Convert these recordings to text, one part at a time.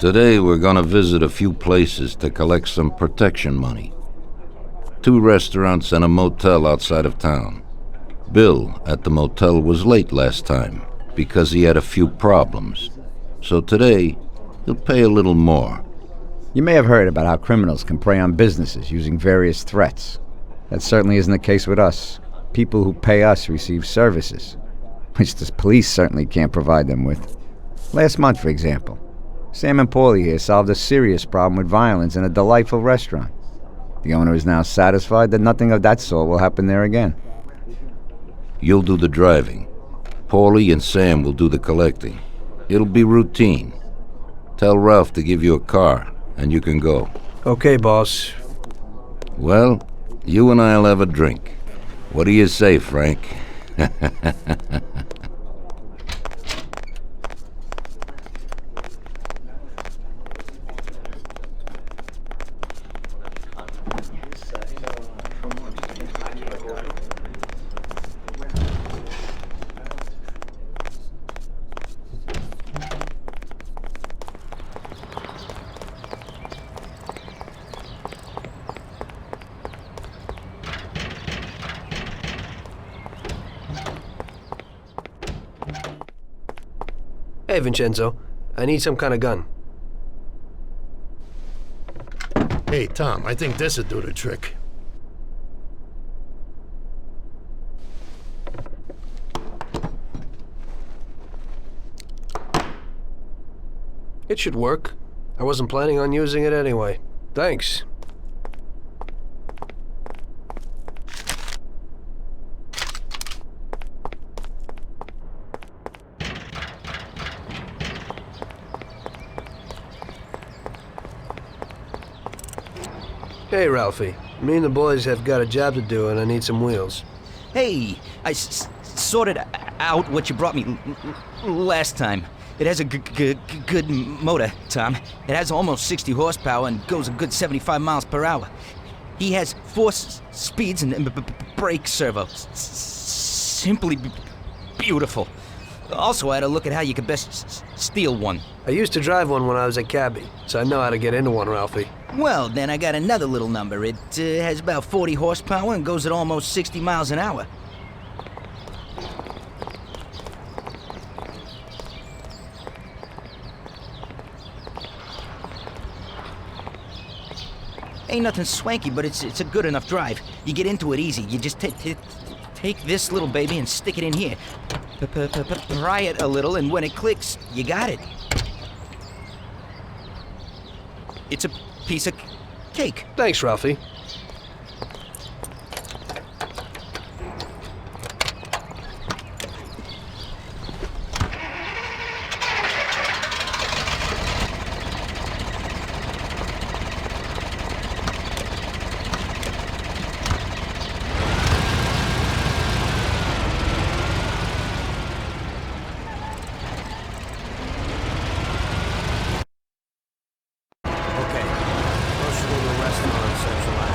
Today we're gonna visit a few places to collect some protection money. 2 restaurants and a motel outside of town. Bill at the motel was late last time because he had a few problems. So today, he'll pay a little more. You may have heard about how criminals can prey on businesses using various threats. That certainly isn't the case with us. People who pay us receive services, which the police certainly can't provide them with. Last month, for example, Sam and Paulie here solved a serious problem with violence in a delightful restaurant. The owner is now satisfied that nothing of that sort will happen there again. You'll do the driving. Paulie and Sam will do the collecting. It'll be routine. Tell Ralph to give you a car, and you can go. Okay, boss. Well, you and I'll have a drink. What do you say, Frank? Hey, Vincenzo. I need some kind of gun. Hey, Tom, I think this'd do the trick. It should work. I wasn't planning on using it anyway. Thanks. Hey, Ralphie. Me and the boys have got a job to do, and I need some wheels. Hey, I sorted out what you brought me last time. It has a good motor, Tom. It has almost 60 horsepower and goes a good 75 miles per hour. He has 4 speeds and brake servo. Simply beautiful. Also, I had a look at how you could best steal one. I used to drive one when I was a cabbie, so I know how to get into one, Ralphie. Well, then I got another little number. It has about 40 horsepower and goes at almost 60 miles an hour. Ain't nothing swanky, but it's a good enough drive. You get into it easy. You just take this little baby and stick it in here. Pry it a little, and when it clicks, you got it. It's a piece of cake. Thanks, Ralphie. Okay. First, we'll go to a restaurant on Central Ave.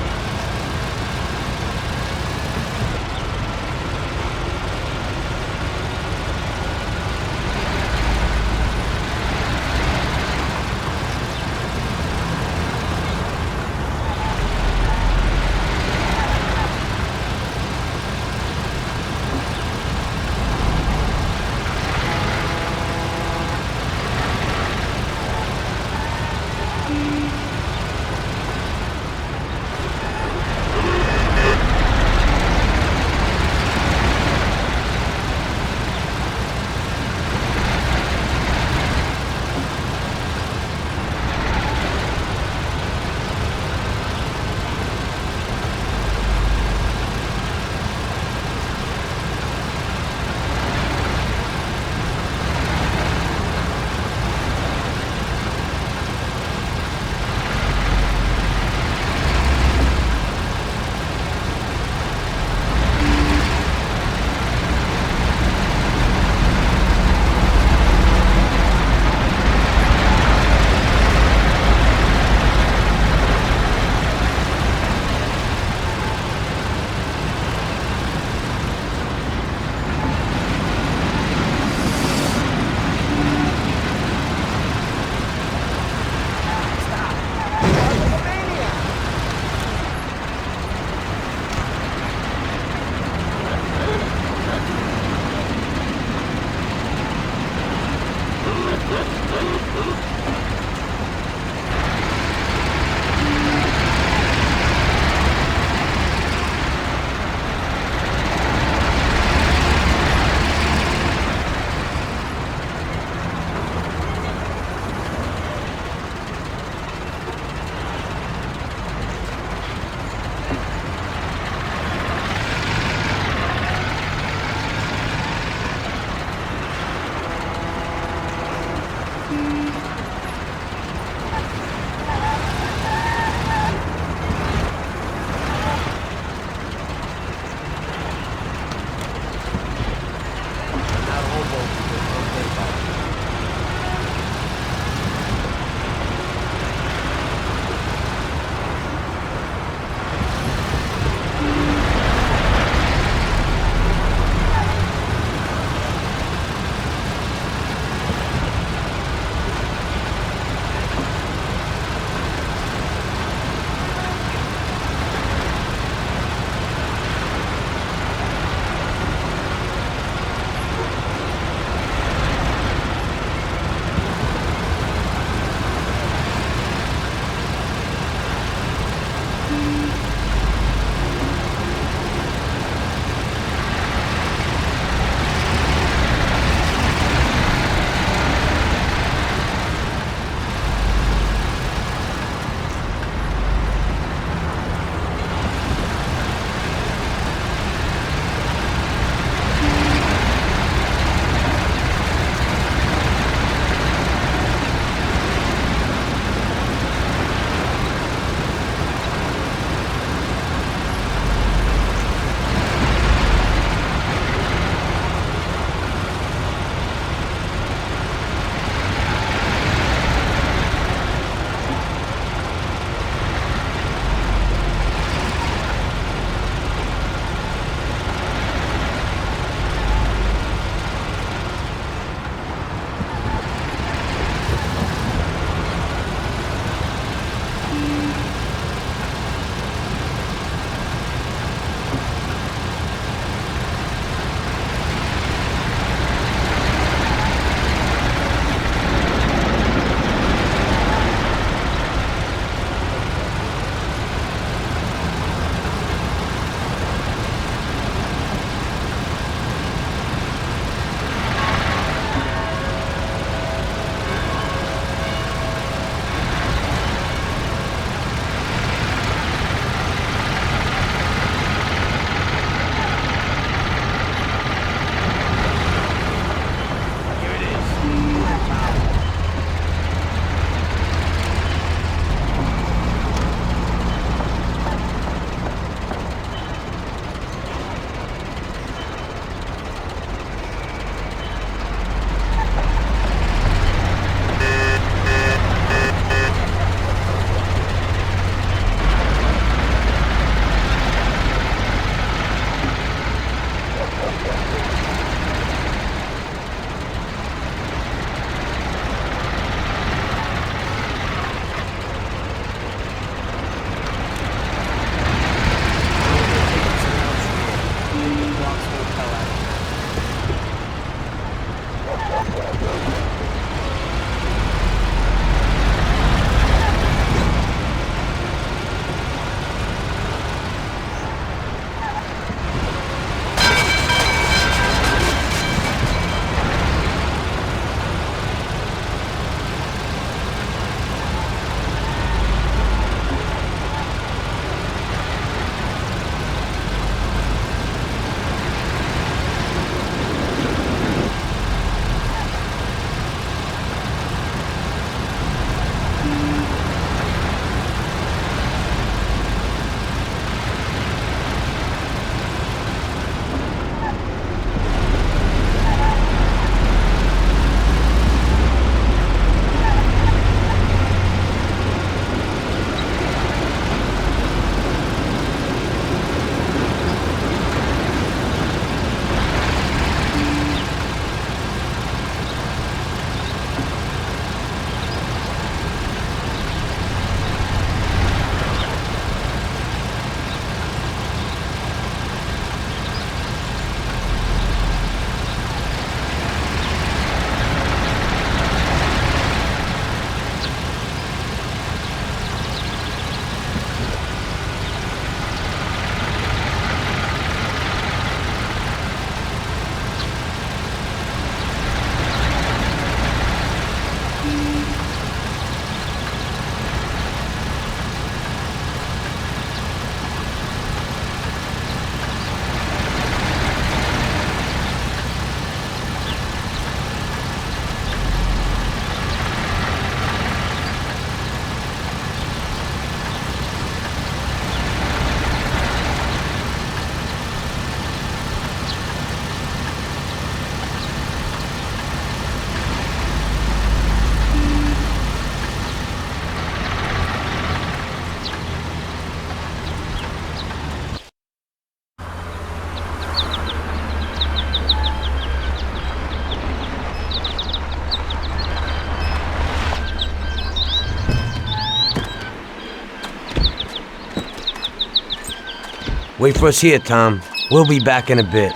Wait for us here, Tom. We'll be back in a bit.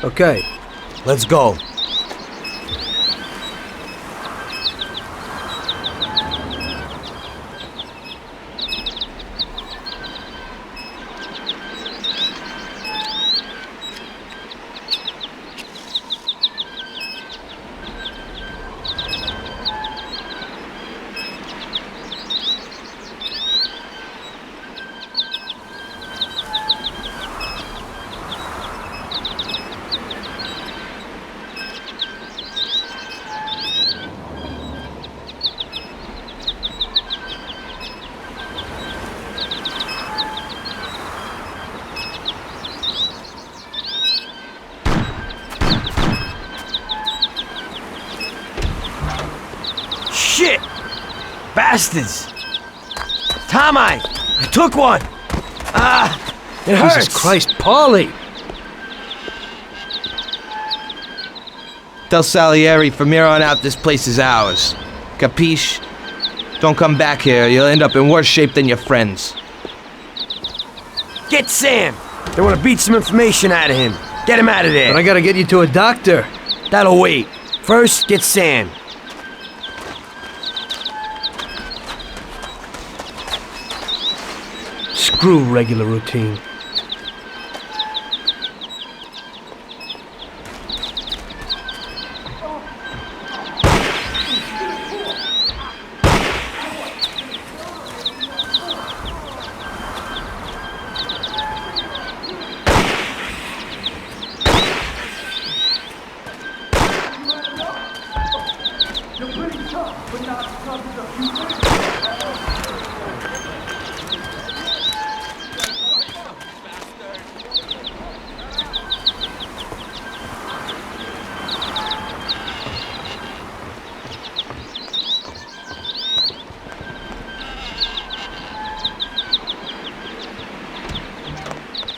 Okay. Let's go. Shit! Bastards! Tom, I took one! It hurts! Jesus Christ, Paulie! Del Salieri, from here on out, this place is ours. Capiche? Don't come back here. You'll end up in worse shape than your friends. Get Sam! They want to beat some information out of him. Get him out of there. But I gotta get you to a doctor. That'll wait. First, get Sam. Screw regular routine.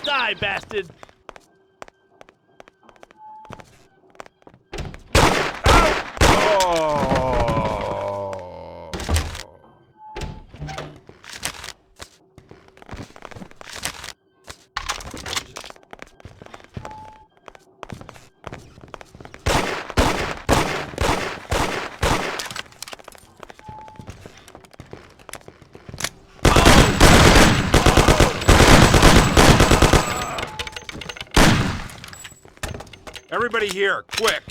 Die, bastard! Everybody here, quick!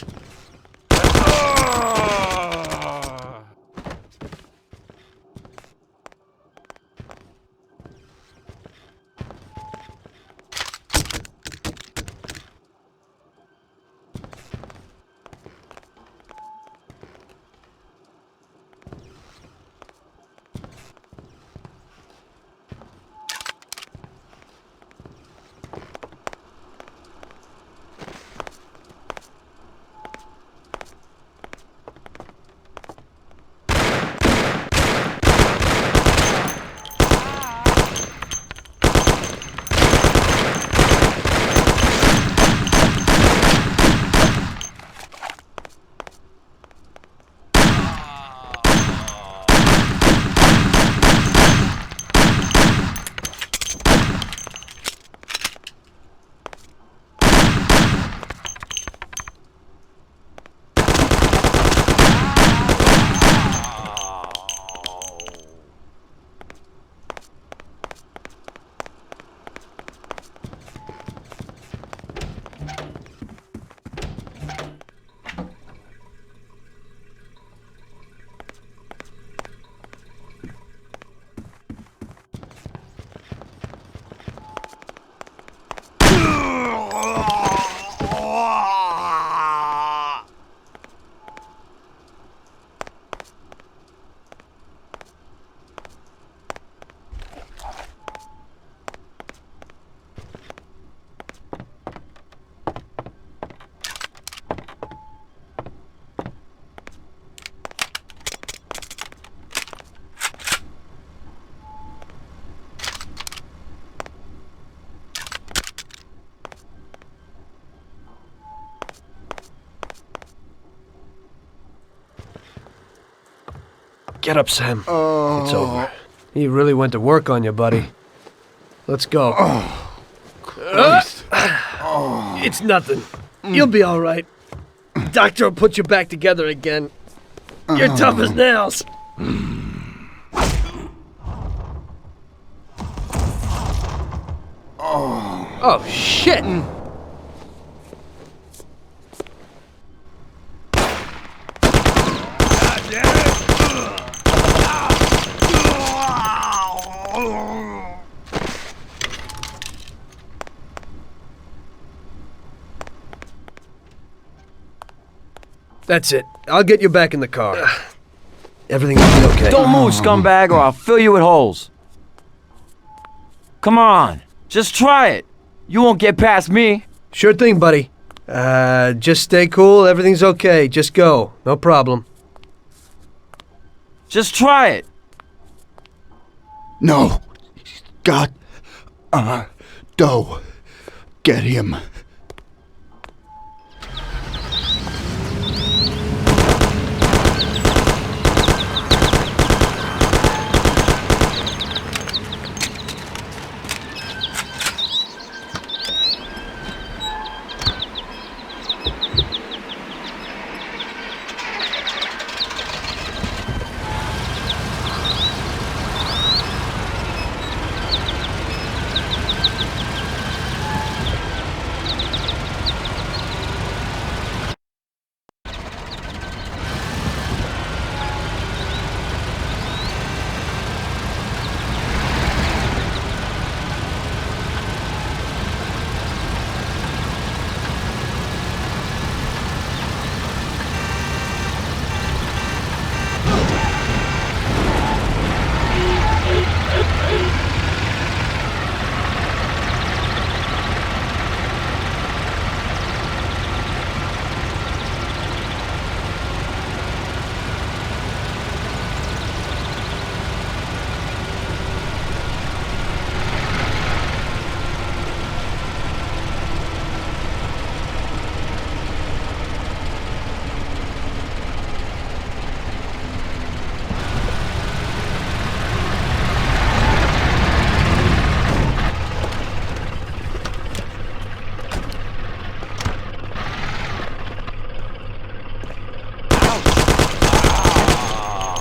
Get up, Sam. It's over. He really went to work on you, buddy. Let's go. It's nothing. You'll be all right. Doctor will put you back together again. You're tough as nails. Oh, shit! That's it. I'll get you back in the car. Everything will be okay. Don't move, scumbag, or I'll fill you with holes. Come on, just try it. You won't get past me. Sure thing, buddy. Just stay cool. Everything's okay. Just go. No problem. Just try it. No. God. Doe. Get him.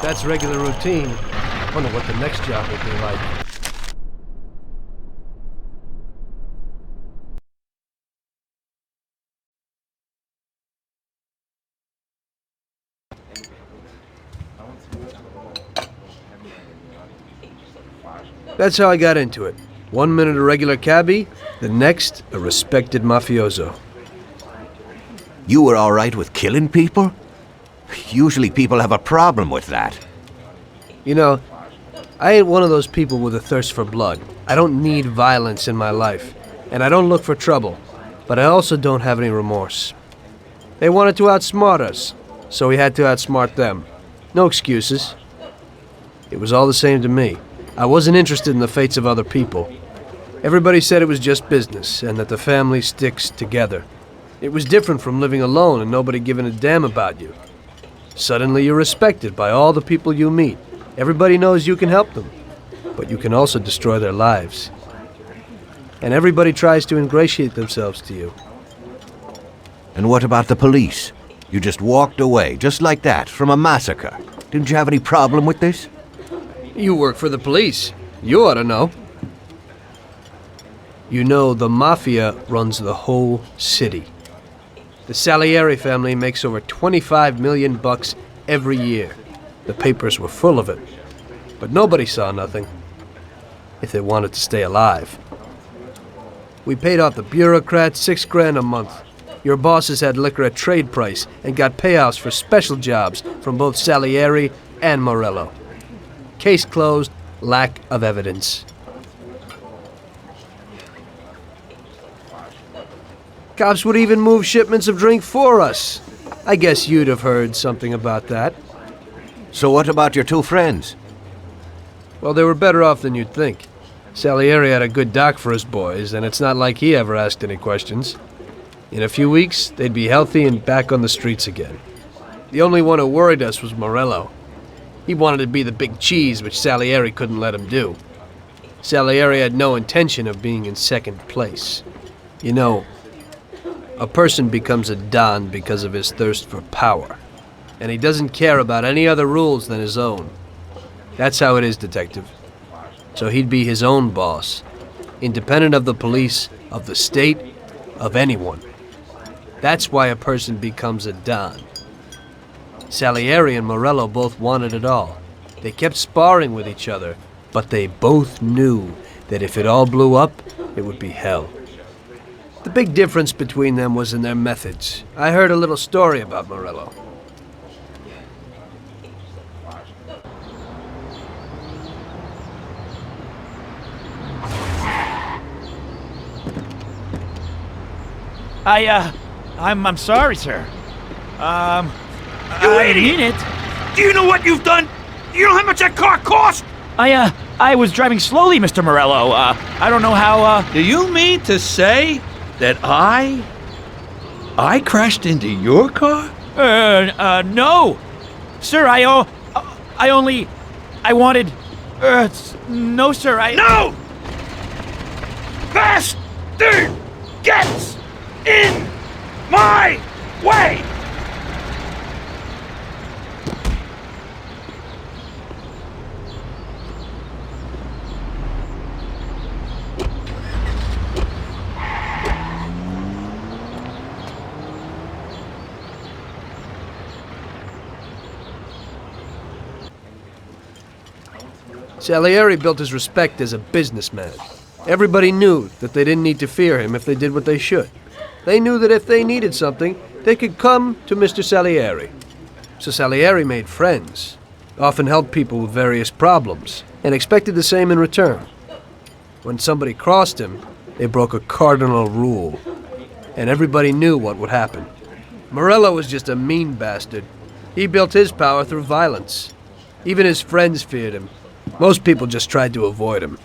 That's regular routine. Wonder what the next job will be like. That's how I got into it. 1 minute a regular cabbie, the next a respected mafioso. You were all right with killing people? Usually people have a problem with that. You know, I ain't one of those people with a thirst for blood. I don't need violence in my life, and I don't look for trouble, but I also don't have any remorse. They wanted to outsmart us, so we had to outsmart them. No excuses. It was all the same to me. I wasn't interested in the fates of other people. Everybody said it was just business, and that the family sticks together. It was different from living alone and nobody giving a damn about you. Suddenly you're respected by all the people you meet. Everybody knows you can help them, but you can also destroy their lives. And everybody tries to ingratiate themselves to you. And what about the police? You just walked away, just like that, from a massacre. Didn't you have any problem with this? You work for the police. You ought to know. You know, the Mafia runs the whole city. The Salieri family makes over $25 million every year. The papers were full of it. But nobody saw nothing. If they wanted to stay alive. We paid off the bureaucrats $6,000 a month. Your bosses had liquor at trade price and got payouts for special jobs from both Salieri and Morello. Case closed, lack of evidence. Cops would even move shipments of drink for us. I guess you'd have heard something about that. So what about your two friends? Well, they were better off than you'd think. Salieri had a good doc for his boys, and it's not like he ever asked any questions. In a few weeks, they'd be healthy and back on the streets again. The only one who worried us was Morello. He wanted to be the big cheese, which Salieri couldn't let him do. Salieri had no intention of being in second place. You know, A person becomes a Don because of his thirst for power, and he doesn't care about any other rules than his own. That's how it is, Detective. So he'd be his own boss, independent of the police, of the state, of anyone. That's why a person becomes a Don. Salieri and Morello both wanted it all. They kept sparring with each other, but they both knew that if it all blew up, it would be hell. The big difference between them was in their methods. I heard a little story about Morello. I'm sorry, sir. You idiot! Do you know what you've done? Do you know how much that car cost? I was driving slowly, Mr. Morello. I don't know how, Do you mean to say that I crashed into your car? No. Sir, I wanted, no, sir, No! Bastard gets in my way! Salieri built his respect as a businessman. Everybody knew that they didn't need to fear him if they did what they should. They knew that if they needed something, they could come to Mr. Salieri. So Salieri made friends, often helped people with various problems, and expected the same in return. When somebody crossed him, they broke a cardinal rule, and everybody knew what would happen. Morello was just a mean bastard. He built his power through violence. Even his friends feared him. Most people just tried to avoid him.